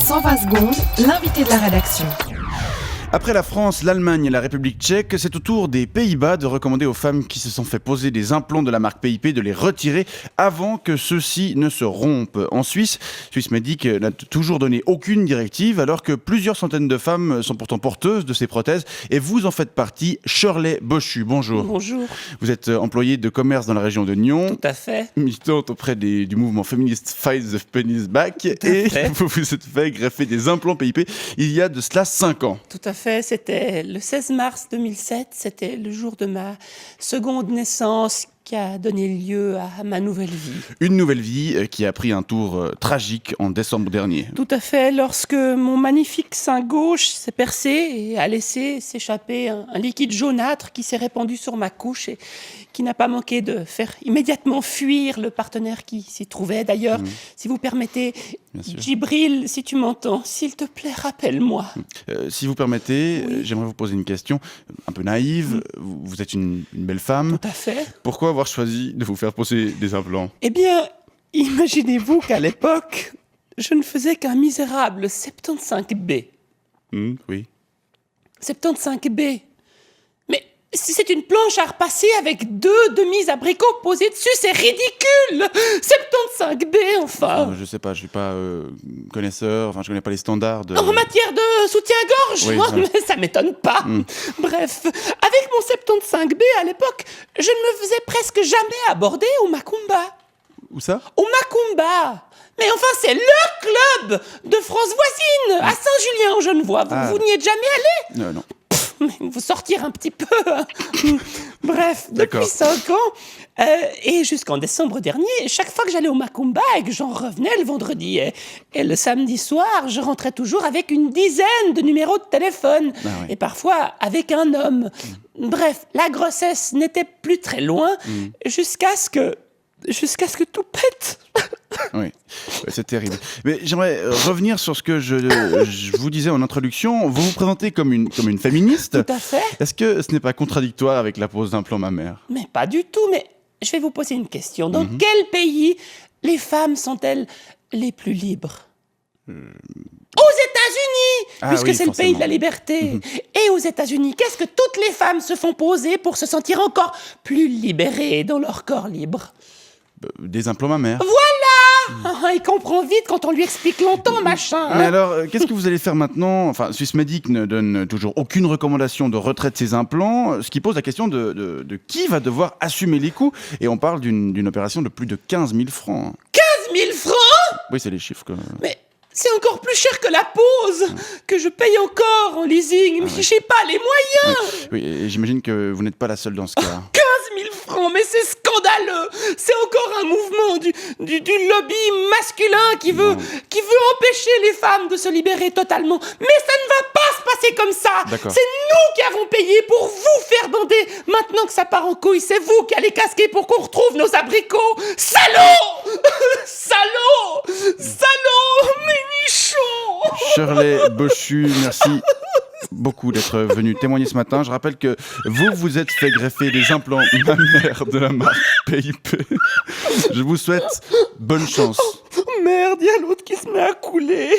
120 secondes, l'invité de la rédaction. Après la France, l'Allemagne et la République tchèque, c'est au tour des Pays-Bas de recommander aux femmes qui se sont fait poser des implants de la marque PIP de les retirer avant que ceux-ci ne se rompent. En Suisse, Swissmedic n'a toujours donné aucune directive alors que plusieurs centaines de femmes sont pourtant porteuses de ces prothèses et vous en faites partie. Shirley Bochu, bonjour. Bonjour. Vous êtes employée de commerce dans la région de Nyon. Tout à fait. Militante auprès du mouvement féministe Fight the Penis Back et vous vous êtes fait greffer des implants PIP il y a de cela 5 ans. Tout à fait. C'était le 16 mars 2007. C'était le jour de ma seconde naissance qui a donné lieu à ma nouvelle vie. Une nouvelle vie qui a pris un tour tragique en décembre dernier. Tout à fait. Lorsque mon magnifique sein gauche s'est percé et a laissé s'échapper un liquide jaunâtre qui s'est répandu sur ma couche et qui n'a pas manqué de faire immédiatement fuir le partenaire qui s'y trouvait. D'ailleurs, si vous permettez, Djibril, si tu m'entends, s'il te plaît, rappelle-moi. Si vous permettez, Oui. j'aimerais vous poser une question un peu naïve. Vous êtes une belle femme. Tout à fait. Pourquoi avoir choisi de vous faire poser des implants ? Eh bien, imaginez-vous qu'à l'époque, je ne faisais qu'un misérable 75B. Oui. 75B. Mais si c'est une planche à repasser avec 2 demi-abricots posés dessus, c'est ridicule. 75B, enfin. Je sais pas, je suis pas connaisseur, je connais pas les standards de... En matière de soutien-gorge, Oui, hein, ouais. mais ça m'étonne pas. Bref, avec mon 75B à l'époque, je ne me faisais presque jamais aborder au Macumba. Où ça ? Au Macumba. Mais enfin, c'est le club de France voisine, à Saint-Julien-en-Genevois. Vous n'y êtes jamais allé ? Non. Mais vous sortir un petit peu. Hein. Bref, D'accord. depuis 5 ans, et jusqu'en décembre dernier, chaque fois que j'allais au Macumba et que j'en revenais le vendredi et le samedi soir, je rentrais toujours avec une dizaine de numéros de téléphone. Ah ouais. Et parfois avec un homme. Bref, la grossesse n'était plus très loin jusqu'à ce que tout pète. Oui, ouais, c'est terrible. Mais j'aimerais revenir sur ce que je vous disais en introduction. Vous vous présentez comme une féministe. Tout à fait. Est-ce que ce n'est pas contradictoire avec la pose d'implants mammaires ? Mais pas du tout, mais je vais vous poser une question. Dans quel pays les femmes sont-elles les plus libres ? Aux États-Unis, Ah puisque oui, c'est le pays de la forcément. liberté. Et aux États-Unis, qu'est-ce que toutes les femmes se font poser pour se sentir encore plus libérées dans leur corps libre ? Des implants mammaires. Ah, il comprend vite quand on lui explique longtemps, machin. Mais Hein. alors, qu'est-ce que vous allez faire maintenant ? Enfin, Swissmedic ne donne toujours aucune recommandation de retrait de ces implants, ce qui pose la question de qui va devoir assumer les coûts. Et on parle d'une opération de plus de 15 000 francs. 15 000 francs ? Oui, c'est les chiffres. Mais c'est encore plus cher que la pose, que je paye encore en leasing. Mais j'ai pas les moyens. Oui, et j'imagine que vous n'êtes pas la seule dans ce cas. 15 000 francs, mais c'est scandaleux. C'est encore un mouvement du lobby masculin qui veut empêcher les femmes de se libérer totalement. Mais ça ne va pas se passer comme ça. D'accord. C'est nous qui avons payé pour vous faire bander. Maintenant que ça part en couille, c'est vous qui allez casquer pour qu'on retrouve nos abricots. Salaud Salaud Salaud Ménichon. Shirley Bochu, merci beaucoup d'être venu témoigner ce matin. Je rappelle que vous êtes fait greffer des implants mammaires de la marque PIP. Je vous souhaite bonne chance. Merde, il y a l'autre qui se met à couler.